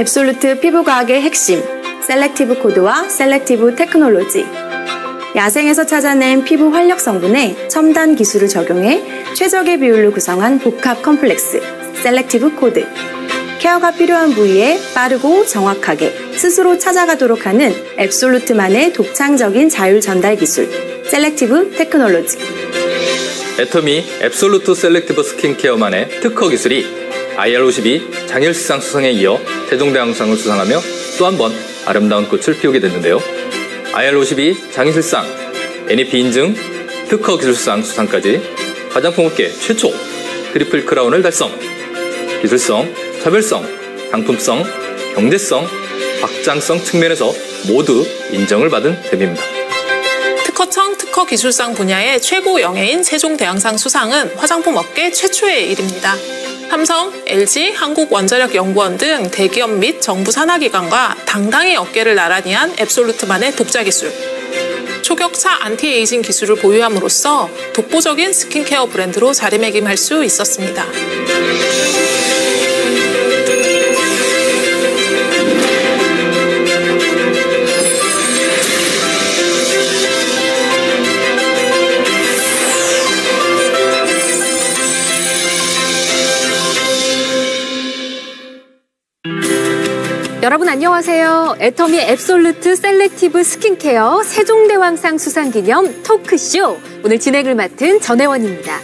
앱솔루트 피부과학의 핵심, 셀렉티브 코드와 셀렉티브 테크놀로지. 야생에서 찾아낸 피부 활력 성분에 첨단 기술을 적용해 최적의 비율로 구성한 복합 컴플렉스, 셀렉티브 코드. 케어가 필요한 부위에 빠르고 정확하게 스스로 찾아가도록 하는 앱솔루트만의 독창적인 자율 전달 기술, 셀렉티브 테크놀로지. 애터미 앱솔루트 셀렉티브 스킨케어만의 특허 기술이 IR52 장일시상 수상에 이어 세종대왕상을 수상하며 또 한 번 아름다운 꽃을 피우게 됐는데요. IR52 장일시상 NEP 인증 특허 기술상 수상까지 화장품업계 최초 트리플 크라운을 달성. 기술성, 차별성, 상품성, 경제성, 확장성 측면에서 모두 인정을 받은 셈입니다. 특허청 특허기술상 분야의 최고 영예인 세종대왕상 수상은 화장품 업계 최초의 일입니다. 삼성, LG, 한국원자력연구원 등 대기업 및 정부 산하기관과 당당히 어깨를 나란히 한 앱솔루트만의 독자 기술. 초격차 안티에이징 기술을 보유함으로써 독보적인 스킨케어 브랜드로 자리매김할 수 있었습니다. 여러분 안녕하세요. 애터미 앱솔루트 셀렉티브 스킨케어 세종대왕상 수상기념 토크쇼 오늘 진행을 맡은 전혜원입니다.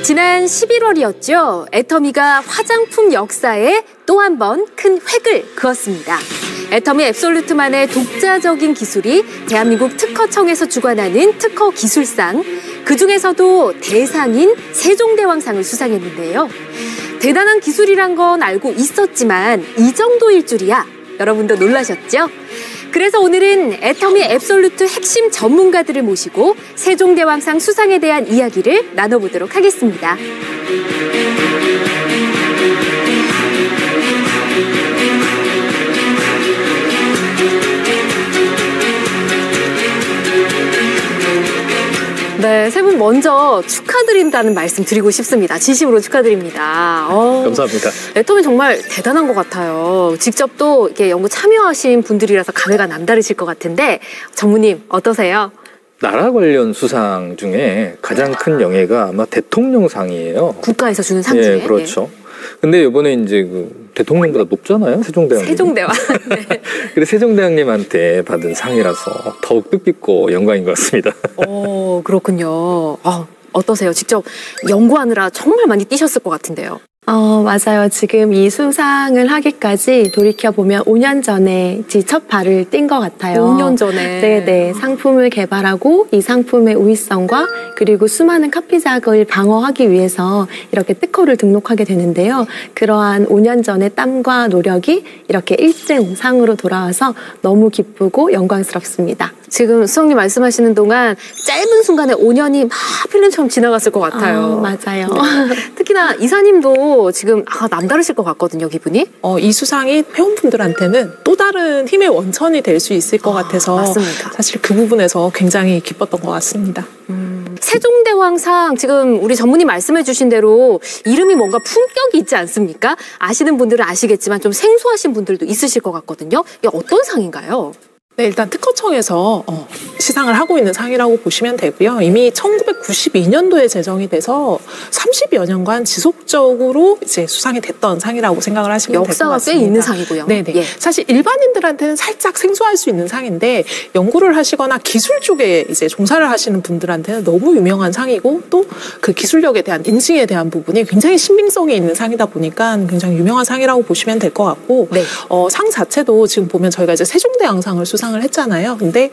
지난 11월이었죠. 애터미가 화장품 역사에 또 한 번 큰 획을 그었습니다. 애터미 앱솔루트만의 독자적인 기술이 대한민국 특허청에서 주관하는 특허 기술상, 그중에서도 대상인 세종대왕상을 수상했는데요. 대단한 기술이란 건 알고 있었지만 이 정도일 줄이야. 여러분도 놀라셨죠? 그래서 오늘은 애터미 앱솔루트 핵심 전문가들을 모시고 세종대왕상 수상에 대한 이야기를 나눠보도록 하겠습니다. 네, 세 분 먼저 축하드린다는 말씀 드리고 싶습니다. 진심으로 축하드립니다. 감사합니다. 애터미 정말 대단한 것 같아요. 직접 또 이렇게 연구 참여하신 분들이라서 감회가 남다르실 것 같은데 전무님 어떠세요? 나라 관련 수상 중에 가장 큰 영예가 아마 대통령상이에요. 국가에서 주는 상 중에. 예, 그렇죠. 근데 이번에 이제 그 대통령보다 높잖아요, 세종대왕님. 세종대왕. 네. 그래서 세종대왕님한테 받은 상이라서 더욱 뜻깊고 영광인 것 같습니다. 그렇군요. 어떠세요? 직접 연구하느라 정말 많이 뛰셨을 것 같은데요. 맞아요. 지금 이 수상을 하기까지 돌이켜보면 5년 전에 첫 발을 뗀 것 같아요. 5년 전에? 네네. 상품을 개발하고 이 상품의 우위성과 그리고 수많은 카피작을 방어하기 위해서 이렇게 특허를 등록하게 되는데요. 그러한 5년 전의 땀과 노력이 이렇게 1등 상으로 돌아와서 너무 기쁘고 영광스럽습니다. 지금 수석님 말씀하시는 동안 짧은 순간에 5년이 막 필름처럼 지나갔을 것 같아요. 맞아요. 특히나 이사님도 지금 남다르실 것 같거든요, 기분이. 이 수상이 회원분들한테는 또 다른 힘의 원천이 될 수 있을 것 같아서 맞습니다. 사실 그 부분에서 굉장히 기뻤던 것 같습니다. 세종대왕상 지금 우리 전무님 말씀해 주신 대로 이름이 뭔가 품격이 있지 않습니까? 아시는 분들은 아시겠지만 좀 생소하신 분들도 있으실 것 같거든요. 이게 어떤 상인가요? 네, 일단 특허청에서 시상을 하고 있는 상이라고 보시면 되고요. 이미 1992년도에 제정이 돼서 30여 년간 지속적으로 이제 수상이 됐던 상이라고 생각을 하시면 될 것 같습니다. 역사가 꽤 있는 상이고요. 네네. 예. 사실 일반인들한테는 살짝 생소할 수 있는 상인데 연구를 하시거나 기술 쪽에 이제 종사를 하시는 분들한테는 너무 유명한 상이고 또 그 기술력에 대한 인증에 대한 부분이 굉장히 신빙성이 있는 상이다 보니까 굉장히 유명한 상이라고 보시면 될 것 같고 네. 상 자체도 지금 보면 저희가 이제 세종대왕상을 수상을 했잖아요. 근데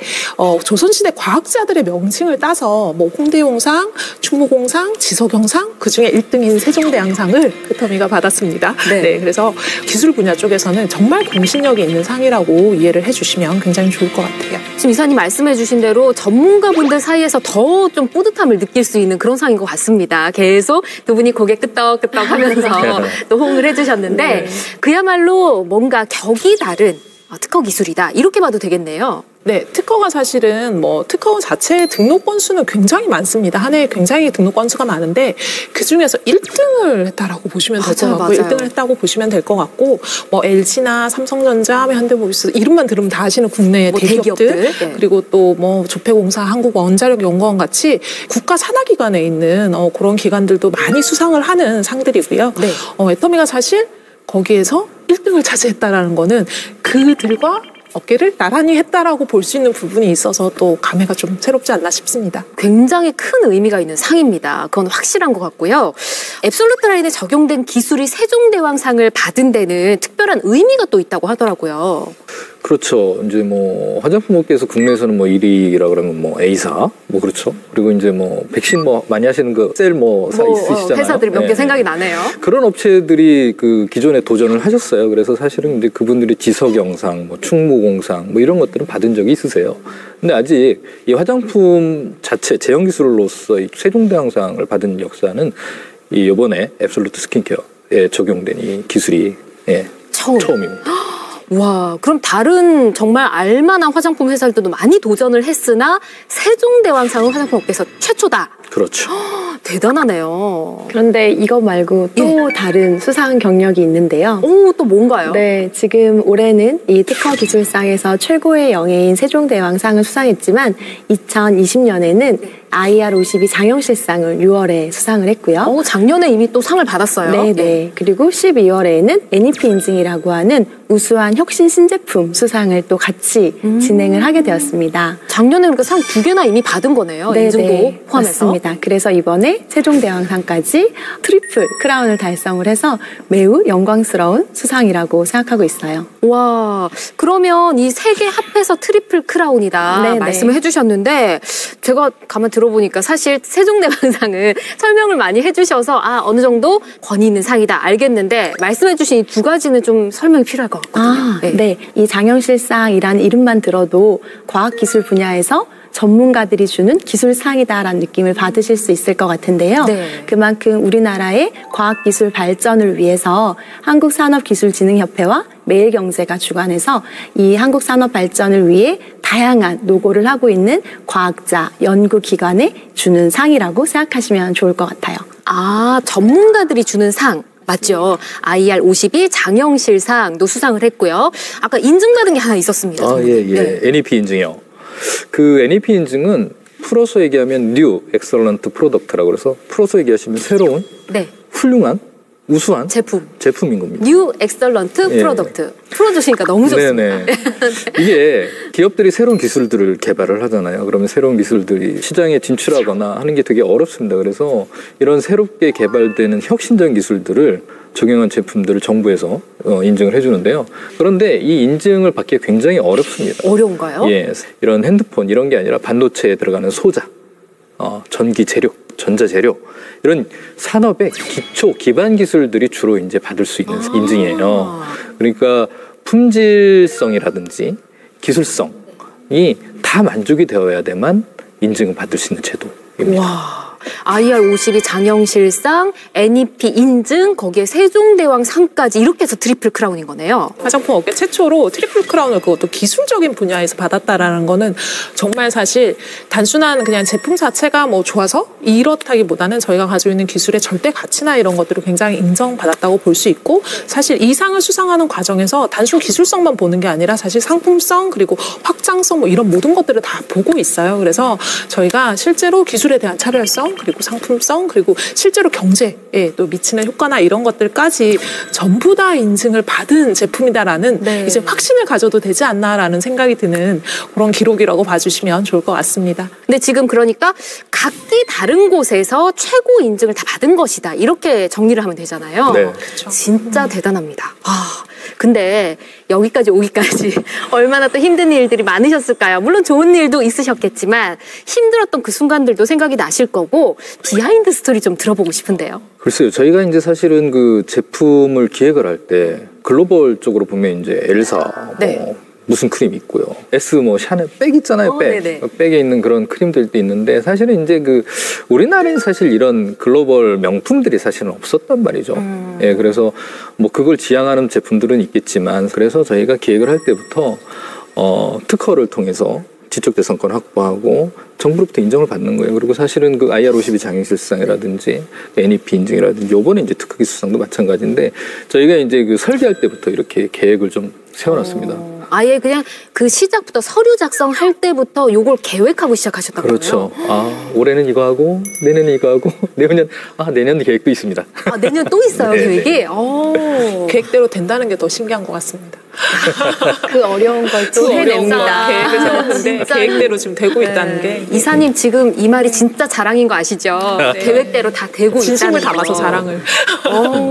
조선시대 과학자들의 명칭을 따서 뭐 홍대용상, 충무공상, 지석영상 그중에 1등인 세종대왕상을 애터미가 받았습니다. 네. 네, 그래서 기술 분야 쪽에서는 정말 공신력이 있는 상이라고 이해를 해주시면 굉장히 좋을 것 같아요. 지금 이사님 말씀해 주신 대로 전문가분들 사이에서 더 좀 뿌듯함을 느낄 수 있는 그런 상인 것 같습니다. 계속 두 분이 고개 끄덕끄덕 하면서 또 호응을 해주셨는데 네. 그야말로 뭔가 격이 다른 특허 기술이다. 이렇게 봐도 되겠네요. 네, 특허가 사실은 뭐 특허 자체의 등록 건수는 굉장히 많습니다. 한 해에 굉장히 등록 건수가 많은데 그 중에서 1등을 했다라고 보시면 될 것 같고 1등을 했다고 보시면 될 것 같고 뭐 LG나 삼성전자, 현대모비스 이름만 들으면 다 아시는 국내 뭐 대기업들 네. 그리고 또 뭐 조폐공사, 한국원자력연구원 같이 국가 산하기관에 있는 그런 기관들도 많이 수상을 하는 상들이고요. 네. 애터미가 사실 거기에서 1등을 차지했다라는 거는 그들과 어깨를 나란히 했다라고 볼 수 있는 부분이 있어서 또 감회가 좀 새롭지 않나 싶습니다. 굉장히 큰 의미가 있는 상입니다. 그건 확실한 것 같고요. 앱솔루트 라인에 적용된 기술이 세종대왕상을 받은 데는 특별한 의미가 또 있다고 하더라고요. 그렇죠. 이제 뭐 화장품 업계에서 국내에서는 뭐 1위라 그러면 뭐 A사 뭐 그렇죠. 그리고 이제 뭐 백신 뭐 많이 하시는 그 셀 뭐 있으시잖아요. 회사들이 몇 개 생각이 나네요. 그런 업체들이 그 기존에 도전을 하셨어요. 그래서 사실은 이제 그분들이 지석영상, 뭐 충무공상 뭐 이런 것들은 받은 적이 있으세요. 근데 아직 이 화장품 자체 제형 기술로서 이 세종대왕상을 받은 역사는 이 이번에 앱솔루트 스킨케어에 적용된 이 기술이 처음입니다. 와, 그럼 다른 정말 알만한 화장품 회사들도 많이 도전을 했으나 세종대왕상은 화장품 업계에서 최초다. 그렇죠. 대단하네요. 그런데 이것 말고 또 다른 수상 경력이 있는데요. 오, 또 뭔가요? 네, 지금 올해는 이 특허 기술상에서 최고의 영예인 세종대왕상을 수상했지만 2020년에는 IR52 장영실상을 6월에 수상을 했고요. 작년에 이미 또 상을 받았어요. 네. 그리고 12월에는 NEP 인증이라고 하는 우수한 혁신 신제품 수상을 또 같이 진행을 하게 되었습니다. 작년에 그러니까 상 2개나 이미 받은 거네요. 인증도 포함해서. 맞습니다. 그래서 이번에 세종대왕상까지 트리플 크라운을 달성을 해서 매우 영광스러운 수상이라고 생각하고 있어요. 와, 그러면 이 3개 합해서 트리플 크라운이다 말씀을 해주셨는데 제가 가만 들어보니까 사실 세종대왕상은 설명을 많이 해주셔서 어느 정도 권위 있는 상이다 알겠는데 말씀해주신 이 2가지는 좀 설명이 필요할 것 같거든요. 네, 이 장영실상이라는 이름만 들어도 과학기술 분야에서 전문가들이 주는 기술상이다라는 느낌을 받으실 수 있을 것 같은데요. 그만큼 우리나라의 과학기술 발전을 위해서 한국산업기술진흥협회와 매일경제가 주관해서 이 한국산업 발전을 위해 다양한 노고를 하고 있는 과학자, 연구기관에 주는 상이라고 생각하시면 좋을 것 같아요. 전문가들이 주는 상. 맞죠. IR52 장영실상도 수상을 했고요. 아까 인증받은 게 하나 있었습니다. NEP 인증이요. 그 NEP 인증은 풀어서 얘기하면 New Excellent Product라고 그래서 풀어서 얘기하시면 새로운 훌륭한 우수한 제품인 겁니다. New Excellent Product. 풀어주시니까 너무 좋습니다. 이게 기업들이 새로운 기술들을 개발을 하잖아요. 그러면 새로운 기술들이 시장에 진출하거나 하는 게 되게 어렵습니다. 그래서 이런 새롭게 개발되는 혁신적인 기술들을 적용한 제품들을 정부에서 인증을 해주는데요. 그런데 이 인증을 받기가 굉장히 어렵습니다. 어려운가요? 이런 핸드폰 이런 게 아니라 반도체에 들어가는 소자, 전기 재료, 전자 재료 이런 산업의 기초 기반 기술들이 주로 이제 받을 수 있는 인증이에요. 그러니까 품질성이라든지 기술성이 다 만족이 되어야만 인증을 받을 수 있는 제도입니다. 와. IR52 장영실상, NEP 인증, 거기에 세종대왕상까지 이렇게 해서 트리플 크라운인 거네요. 화장품 업계 최초로 트리플 크라운을 그것도 기술적인 분야에서 받았다라는 거는 정말 사실 단순한 그냥 제품 자체가 뭐 좋아서 이렇다기보다는 저희가 가지고 있는 기술의 절대 가치나 이런 것들을 굉장히 인정받았다고 볼 수 있고 사실 이 상을 수상하는 과정에서 단순 기술성만 보는 게 아니라 사실 상품성 그리고 확장성 뭐 이런 모든 것들을 다 보고 있어요. 그래서 저희가 실제로 기술에 대한 차별성 그리고 상품성 그리고 실제로 경제에 또 미치는 효과나 이런 것들까지 전부 다 인증을 받은 제품이다라는 이제 확신을 가져도 되지 않나라는 생각이 드는 그런 기록이라고 봐주시면 좋을 것 같습니다. 근데 지금 그러니까 각기 다른 곳에서 최고 인증을 다 받은 것이다 이렇게 정리를 하면 되잖아요. 그렇죠. 진짜 대단합니다. 근데 여기까지 오기까지 얼마나 또 힘든 일들이 많으셨을까요? 물론 좋은 일도 있으셨겠지만 힘들었던 그 순간들도 생각이 나실 거고 비하인드 스토리 좀 들어보고 싶은데요. 글쎄요. 저희가 이제 사실은 그 제품을 기획을 할 때 글로벌적으로 보면 이제 엘사 무슨 크림 있고요. S 뭐 샤넬 백 있잖아요. 백에 있는 그런 크림들도 있는데 사실은 이제 그 우리나라에 사실 이런 글로벌 명품들이 사실은 없었단 말이죠. 그래서 뭐 그걸 지향하는 제품들은 있겠지만 그래서 저희가 기획을 할 때부터 특허를 통해서 지적재산권 확보하고 정부로부터 인정을 받는 거예요. 그리고 사실은 그 IR52 장애실수상이라든지 NEP 인증이라든지 요번에 이제 특허기술상도 마찬가지인데 저희가 이제 그 설계할 때부터 이렇게 계획을 좀 세워놨습니다. 아예 그냥 그 시작부터 서류 작성할 때부터 요걸 계획하고 시작하셨다고요? 그렇죠. 올해는 이거 하고 내년은 이거 하고 내년 계획도 있습니다. 내년 또 있어요, 계획이? 계획대로 된다는 게 더 신기한 것 같습니다. 그 어려운 걸 또 해냅니다. 계획을 세웠는데 계획대로 지금 되고 있다는 게. 이사님 지금 이 말이 진짜 자랑인 거 아시죠? 네. 계획대로 다 되고 있다는 진심을 담아서 자랑을.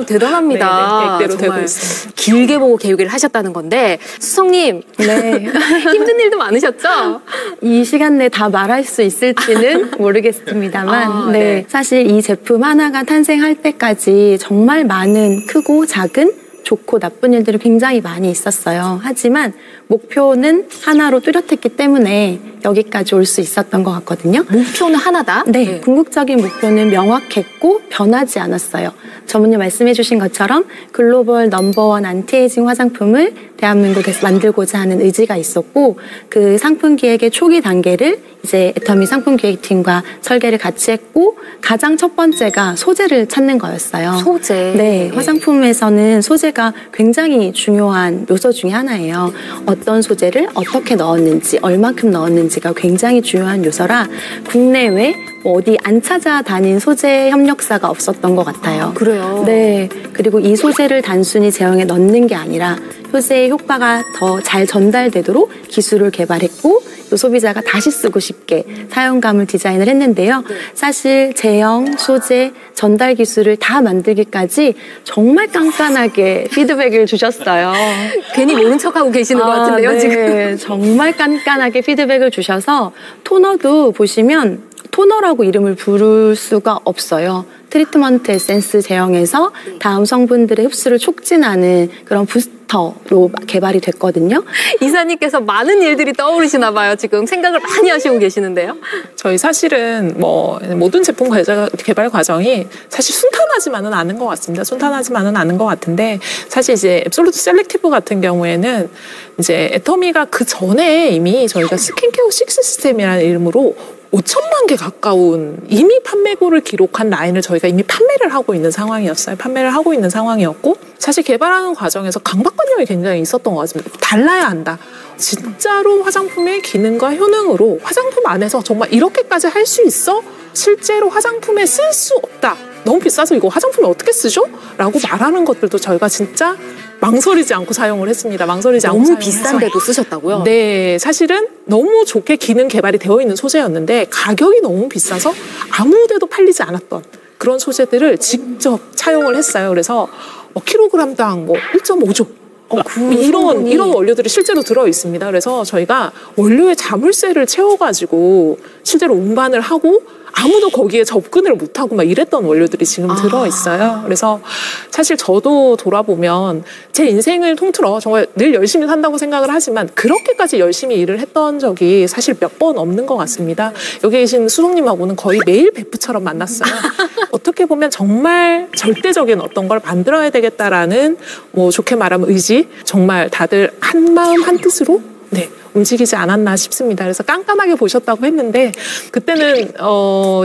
대단합니다. 계획대로 되고 있습니다. 길게 보고 계획을 하셨다는 건데 수성님, 네. 힘든 일도 많으셨죠? 이 시간 내에 다 말할 수 있을지는 모르겠습니다만 네. 사실 이 제품 하나가 탄생할 때까지 정말 많은 크고 작은 좋고 나쁜 일들이 굉장히 많이 있었어요. 하지만 목표는 하나로 뚜렷했기 때문에 여기까지 올 수 있었던 것 같거든요. 목표는 하나다? 네. 궁극적인 목표는 명확했고 변하지 않았어요. 전문님 말씀해 주신 것처럼 글로벌 넘버원 안티에이징 화장품을 대한민국에서 만들고자 하는 의지가 있었고 그 상품 기획의 초기 단계를 이제 애터미 상품 기획팀과 설계를 같이 했고 가장 첫 번째가 소재를 찾는 거였어요. 소재? 네. 화장품에서는 소재가 굉장히 중요한 요소 중에 하나예요. 어떤 소재를 어떻게 넣었는지 얼만큼 넣었는지가 굉장히 중요한 요소라 국내외 어디 안 찾아다닌 소재 협력사가 없었던 것 같아요. 그래요? 네. 그리고 이 소재를 단순히 제형에 넣는 게 아니라 소재의 효과가 더 잘 전달되도록 기술을 개발했고 또 소비자가 다시 쓰고 싶게 사용감을 디자인을 했는데요. 사실 제형, 소재, 전달 기술을 다 만들기까지 정말 깐깐하게 피드백을 주셨어요. 괜히 모른 척하고 계시는 것 같은데요, 네. 지금. 정말 깐깐하게 피드백을 주셔서 토너도 보시면 토너라고 이름을 부를 수가 없어요. 트리트먼트 에센스 제형에서 다음 성분들의 흡수를 촉진하는 그런 부스터로 개발이 됐거든요. 이사님께서 많은 일들이 떠오르시나 봐요. 지금 생각을 많이 하시고 계시는데요. 저희 사실은 모든 제품 개발 과정이 사실 순탄하지만은 않은 것 같습니다. 순탄하지만은 않은 것 같은데 사실 이제 앱솔루트 셀렉티브 같은 경우에는 이제 애터미가 그 전에 이미 저희가 스킨케어 6 시스템이라는 이름으로 5천만 개 가까운 이미 판매고를 기록한 라인을 저희가 이미 판매를 하고 있는 상황이었어요. 판매를 하고 있는 상황이었고 사실 개발하는 과정에서 강박관념이 굉장히 있었던 것 같습니다. 달라야 한다. 진짜로 화장품의 기능과 효능으로 화장품 안에서 정말 이렇게까지 할 수 있어? 실제로 화장품에 쓸 수 없다. 너무 비싸서 이거 화장품에 어떻게 쓰죠? 라고 말하는 것들도 저희가 진짜 망설이지 않고 사용을 했습니다. 망설이지 않고 너무 비싼데도 쓰셨다고요? 네. 사실은 너무 좋게 기능 개발이 되어 있는 소재였는데 가격이 너무 비싸서 아무 데도 팔리지 않았던 그런 소재들을 직접 차용을 했어요. 그래서 킬로그램당 1.5조 이런 원료들이 실제로 들어 있습니다. 그래서 저희가 원료의 자물쇠를 채워가지고 실제로 운반을 하고 아무도 거기에 접근을 못하고 막 이랬던 원료들이 지금 들어있어요. 그래서 사실 저도 돌아보면 제 인생을 통틀어 정말 늘 열심히 산다고 생각을 하지만 그렇게까지 열심히 일을 했던 적이 사실 몇 번 없는 것 같습니다. 여기 계신 수성님하고는 거의 매일 베프처럼 만났어요. 어떻게 보면 정말 절대적인 어떤 걸 만들어야 되겠다라는 좋게 말하면 의지, 정말 다들 한 마음 한 뜻으로 움직이지 않았나 싶습니다. 그래서 깐깐하게 보셨다고 했는데 그때는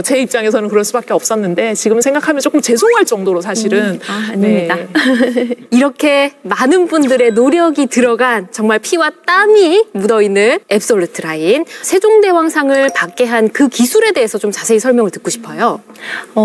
제 입장에서는 그럴 수밖에 없었는데 지금 생각하면 조금 죄송할 정도로 사실은 아닙니다. 이렇게 많은 분들의 노력이 들어간 정말 피와 땀이 묻어있는 앱솔루트 라인 세종대왕상을 받게 한 그 기술에 대해서 좀 자세히 설명을 듣고 싶어요.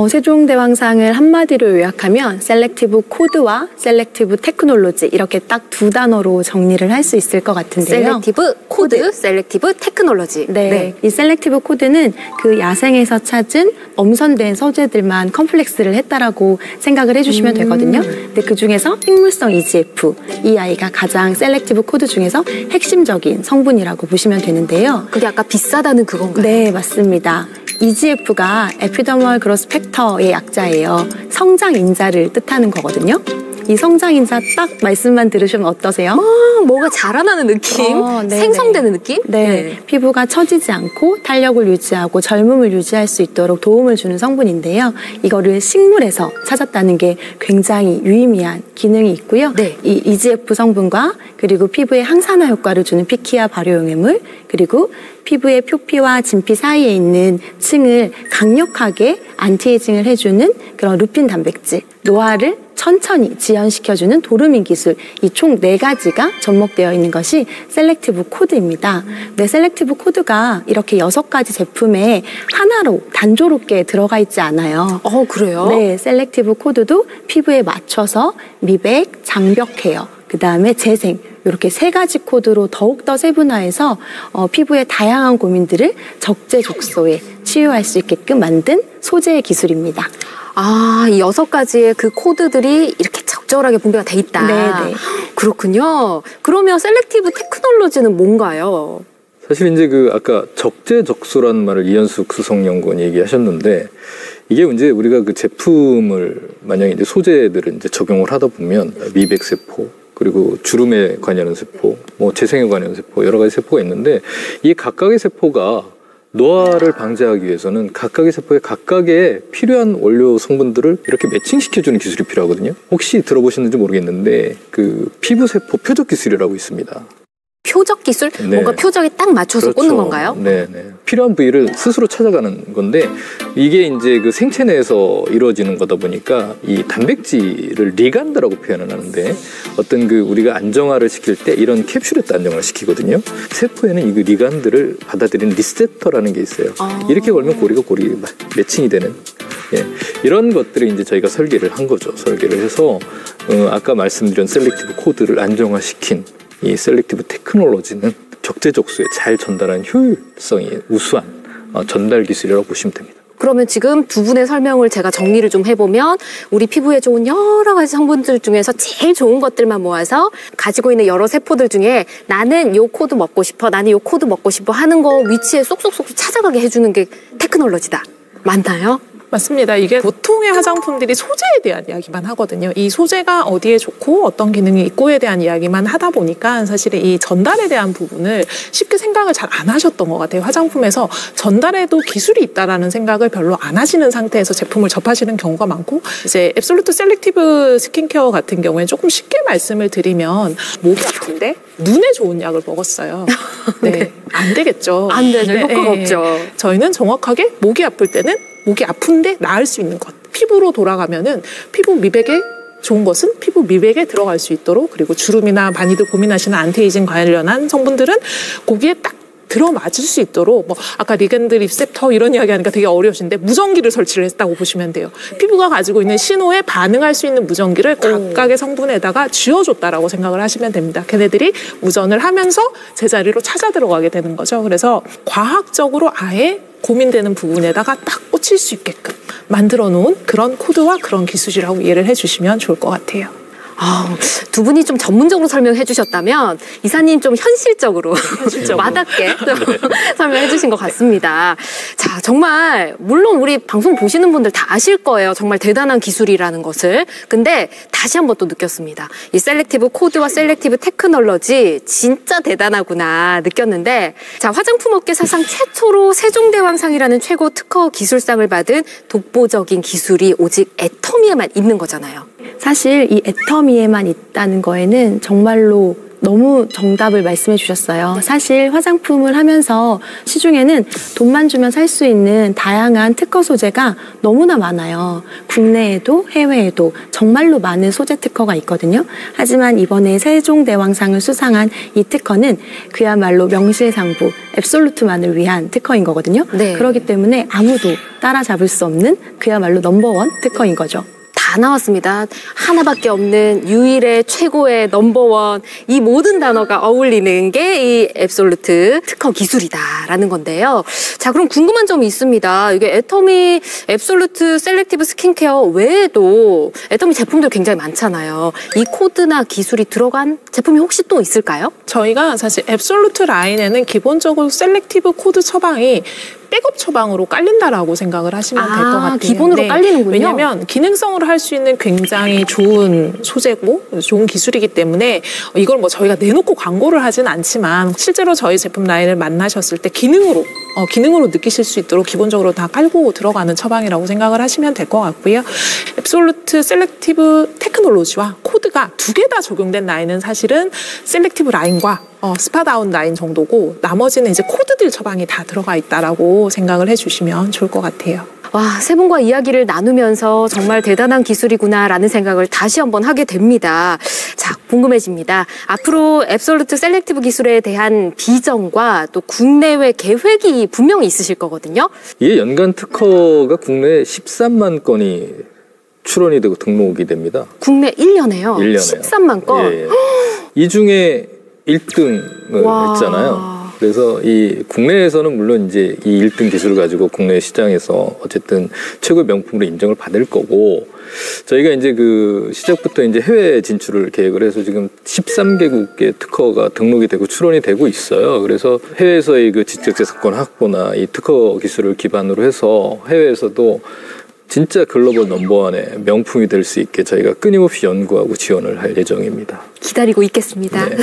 세종대왕상을 한마디로 요약하면 셀렉티브 코드와 셀렉티브 테크놀로지 이렇게 딱 두 단어로 정리를 할 수 있을 것 같은데요. 셀렉티브 코드, 셀렉티브 테크놀로지. 네. 이 셀렉티브 코드는 그 야생에서 찾은 엄선된 소재들만 컴플렉스를 했다라고 생각을 해주시면 되거든요. 근데 그 중에서 식물성 EGF, 이 아이가 가장 셀렉티브 코드 중에서 핵심적인 성분이라고 보시면 되는데요. 그게 아까 비싸다는 그건가요? 네, 맞습니다. EGF가 에피더멀 그로스 팩터의 약자예요. 성장 인자를 뜻하는 거거든요. 이 성장인자 딱 말씀만 들으시면 어떠세요? 뭐가 자라나는 느낌? 생성되는 느낌? 네. 피부가 처지지 않고 탄력을 유지하고 젊음을 유지할 수 있도록 도움을 주는 성분인데요. 이거를 식물에서 찾았다는 게 굉장히 유의미한 기능이 있고요. 이 EGF 성분과 그리고 피부에 항산화 효과를 주는 피키아 발효용해물, 그리고 피부의 표피와 진피 사이에 있는 층을 강력하게 안티에이징을 해주는 그런 루핀 단백질, 노화를 천천히 지연시켜주는 도르민 기술, 이 총 4가지가 접목되어 있는 것이 셀렉티브 코드입니다. 네, 셀렉티브 코드가 이렇게 6가지 제품에 하나로 단조롭게 들어가 있지 않아요. 그래요? 네, 셀렉티브 코드도 피부에 맞춰서 미백, 장벽 케어, 그 다음에 재생, 이렇게 3가지 코드로 더욱더 세분화해서 피부의 다양한 고민들을 적재적소에 치유할 수 있게끔 만든 소재의 기술입니다. 이 6가지의 그 코드들이 이렇게 적절하게 분배가 돼 있다. 네네. 그렇군요. 그러면 셀렉티브 테크놀로지는 뭔가요? 사실 이제 아까 적재적소라는 말을 이현숙 수석연구원이 얘기하셨는데, 이게 이제 우리가 그 제품을 만약에 이제 소재들을 이제 적용을 하다 보면 미백세포, 그리고 주름에 관여하는 세포, 뭐 재생에 관여하는 세포, 여러 가지 세포가 있는데, 이 각각의 세포가 노화를 방지하기 위해서는 각각의 세포에 각각의 필요한 원료 성분들을 이렇게 매칭시켜주는 기술이 필요하거든요. 혹시 들어보셨는지 모르겠는데 그 피부세포 표적 기술이라고 있습니다. 표적 기술? 네. 뭔가 표적에 딱 맞춰서 꽂는 건가요? 네네. 필요한 부위를 스스로 찾아가는 건데, 이게 이제 그 생체 내에서 이루어지는 거다 보니까 이 단백질을 리간드라고 표현을 하는데, 어떤 그 우리가 안정화를 시킬 때 이런 캡슐에다 안정화를 시키거든요. 세포에는 이 리간드를 받아들이는 리셉터라는 게 있어요. 이렇게 걸면 고리가 매칭이 되는. 이런 것들을 이제 저희가 설계를 한 거죠. 설계를 해서 아까 말씀드린 셀렉티브 코드를 안정화시킨 이 셀렉티브 테크놀로지는 적재적소에 잘 전달하는 효율성이 우수한 전달 기술이라고 보시면 됩니다. 그러면 지금 두 분의 설명을 제가 정리를 좀 해보면 우리 피부에 좋은 여러 가지 성분들 중에서 제일 좋은 것들만 모아서 가지고 있는 여러 세포들 중에 나는 요 코드 먹고 싶어, 나는 요 코드 먹고 싶어 하는 거 위치에 쏙쏙쏙 찾아가게 해주는 게 테크놀로지다. 맞나요? 맞습니다. 이게 보통의 화장품들이 소재에 대한 이야기만 하거든요. 이 소재가 어디에 좋고 어떤 기능이 있고에 대한 이야기만 하다 보니까 사실 이 전달에 대한 부분을 쉽게 생각을 잘 안 하셨던 것 같아요. 화장품에서 전달에도 기술이 있다라는 생각을 별로 안 하시는 상태에서 제품을 접하시는 경우가 많고, 이제 앱솔루트 셀렉티브 스킨케어 같은 경우에 조금 쉽게 말씀을 드리면 목이 아픈데 눈에 좋은 약을 먹었어요. 네, 안 되겠죠. 안 되죠. 효과가 없죠. 저희는 정확하게 목이 아플 때는 목이 아픈데 나을 수 있는 것, 피부로 돌아가면은 피부 미백에 좋은 것은 피부 미백에 들어갈 수 있도록, 그리고 주름이나 많이들 고민하시는 안티에이징 관련한 성분들은 거기에 딱 들어맞을 수 있도록, 뭐 아까 리간드 리셉터 이런 이야기 하니까 되게 어려우신데 무전기를 설치를 했다고 보시면 돼요. 피부가 가지고 있는 신호에 반응할 수 있는 무전기를 각각의 성분에다가 쥐어줬다라고 생각을 하시면 됩니다. 걔네들이 무전을 하면서 제자리로 찾아 들어가게 되는 거죠. 그래서 과학적으로 아예 고민되는 부분에다가 딱 꽂힐 수 있게끔 만들어 놓은 그런 코드와 그런 기술이라고 이해를 해주시면 좋을 것 같아요. 두 분이 좀 전문적으로 설명해 주셨다면 이사님 좀 현실적으로 와닿게 설명해 주신 것 같습니다. 자, 정말 물론 우리 방송 보시는 분들 다 아실 거예요. 정말 대단한 기술이라는 것을. 근데 다시 한번 또 느꼈습니다. 이 셀렉티브 코드와 셀렉티브 테크놀로지 진짜 대단하구나 느꼈는데, 자, 화장품 업계 사상 최초로 세종대왕상이라는 최고 특허 기술상을 받은 독보적인 기술이 오직 애터미에만 있는 거잖아요. 사실 이 애터미에만 있다는 거에는 정말로 너무 정답을 말씀해 주셨어요. 사실 화장품을 하면서 시중에는 돈만 주면 살 수 있는 다양한 특허 소재가 너무나 많아요. 국내에도 해외에도 정말로 많은 소재 특허가 있거든요. 하지만 이번에 세종대왕상을 수상한 이 특허는 그야말로 명실상부 앱솔루트만을 위한 특허인 거거든요. 네. 그렇기 때문에 아무도 따라잡을 수 없는 그야말로 넘버원 특허인 거죠. 다 나왔습니다. 하나밖에 없는 유일의 최고의 넘버원, 이 모든 단어가 어울리는 게 이 앱솔루트 특허 기술이다라는 건데요. 자, 그럼 궁금한 점이 있습니다. 이게 애터미 앱솔루트 셀렉티브 스킨케어 외에도 애터미 제품들 굉장히 많잖아요. 이 코드나 기술이 들어간 제품이 혹시 또 있을까요? 저희가 사실 앱솔루트 라인에는 기본적으로 셀렉티브 코드 처방이 백업 처방으로 깔린다라고 생각을 하시면 될 것 같아요. 기본으로 깔리는군요. 왜냐하면 기능성을 할 수 있는 굉장히 좋은 소재고 좋은 기술이기 때문에 이걸 뭐 저희가 내놓고 광고를 하진 않지만 실제로 저희 제품 라인을 만나셨을 때 기능으로 느끼실 수 있도록 기본적으로 다 깔고 들어가는 처방이라고 생각을 하시면 될 것 같고요. 앱솔루트 셀렉티브 테크놀로지와 코드가 두 개 다 적용된 라인은 사실은 셀렉티브 라인과 스파다운 라인 정도고 나머지는 이제 코드들 처방이 다 들어가 있다라고 생각을 해주시면 좋을 것 같아요. 와, 세 분과 이야기를 나누면서 정말 대단한 기술이구나라는 생각을 다시 한번 하게 됩니다. 자, 궁금해집니다. 앞으로 앱솔루트 셀렉티브 기술에 대한 비전과 또 국내외 계획이 분명히 있으실 거거든요. 이게 연간 특허가 국내에 13만 건이 출원이 되고 등록이 됩니다. 국내 1년에요? 1년에요. 13만 건? 예. 이 중에 1등을 했잖아요. 그래서 이 국내에서는 물론 이제 이 1등 기술을 가지고 국내 시장에서 어쨌든 최고의 명품으로 인정을 받을 거고, 저희가 이제 그 시작부터 이제 해외 진출을 계획을 해서 지금 13개국의 특허가 등록이 되고 출원이 되고 있어요. 그래서 해외에서의 그 지적재산권 확보나 이 특허 기술을 기반으로 해서 해외에서도 진짜 글로벌 넘버원의 명품이 될 수 있게 저희가 끊임없이 연구하고 지원을 할 예정입니다. 기다리고 있겠습니다. 네.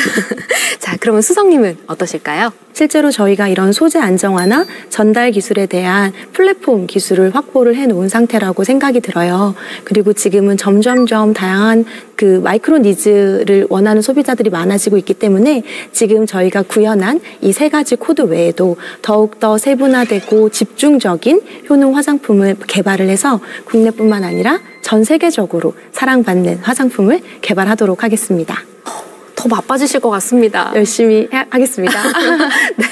자, 그러면 수성님은 어떠실까요? 실제로 저희가 이런 소재 안정화나 전달 기술에 대한 플랫폼 기술을 확보를 해놓은 상태라고 생각이 들어요. 그리고 지금은 점점점 다양한 그 마이크로 니즈를 원하는 소비자들이 많아지고 있기 때문에 지금 저희가 구현한 이 세 가지 코드 외에도 더욱더 세분화되고 집중적인 효능 화장품을 개발을 해서 국내뿐만 아니라 전 세계적으로 사랑받는 화장품을 개발하도록 하겠습니다. 더 바빠지실 것 같습니다. 열심히 하겠습니다. 네.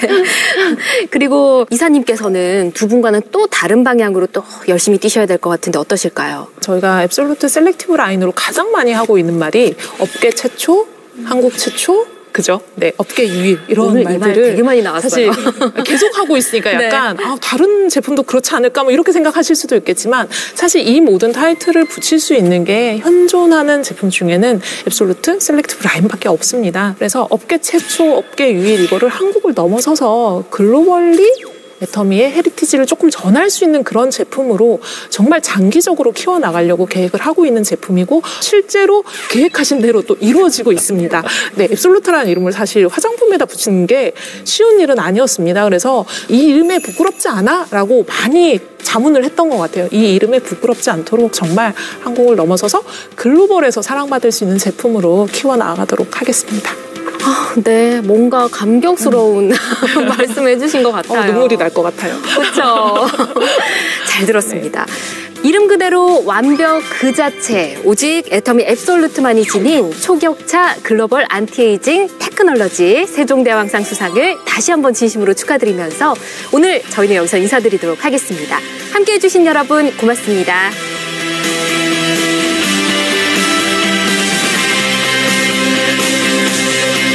그리고 이사님께서는 두 분과는 또 다른 방향으로 또 열심히 뛰셔야 될 것 같은데 어떠실까요? 저희가 앱솔루트 셀렉티브 라인으로 가장 많이 하고 있는 말이 업계 최초, 한국 최초, 그죠? 네, 업계 유일 이런 오늘 이 말 되게 많이 나왔어요. 사실 계속 하고 있으니까 약간 네. 다른 제품도 그렇지 않을까 뭐 이렇게 생각하실 수도 있겠지만 사실 이 모든 타이틀을 붙일 수 있는 게 현존하는 제품 중에는 앱솔루트 셀렉티브 라인밖에 없습니다. 그래서 업계 최초, 업계 유일 이거를 한국을 넘어서서 글로벌리 애터미의 헤리티지를 조금 전할 수 있는 그런 제품으로 정말 장기적으로 키워나가려고 계획을 하고 있는 제품이고 실제로 계획하신 대로 또 이루어지고 있습니다. 네, 앱솔루트라는 이름을 사실 화장품에다 붙이는 게 쉬운 일은 아니었습니다. 그래서 이 이름에 부끄럽지 않아? 라고 많이 자문을 했던 것 같아요. 이 이름에 부끄럽지 않도록 정말 한국을 넘어서서 글로벌에서 사랑받을 수 있는 제품으로 키워나가도록 하겠습니다. 네, 뭔가 감격스러운 말씀해 주신 것 같아요. 눈물이 날 것 같아요. 그렇죠. 잘 들었습니다. 네. 이름 그대로 완벽 그 자체, 오직 애터미 앱솔루트만이 지닌 초격차 글로벌 안티에이징 테크놀로지 세종대왕상 수상을 다시 한번 진심으로 축하드리면서 오늘 저희는 여기서 인사드리도록 하겠습니다. 함께해 주신 여러분 고맙습니다.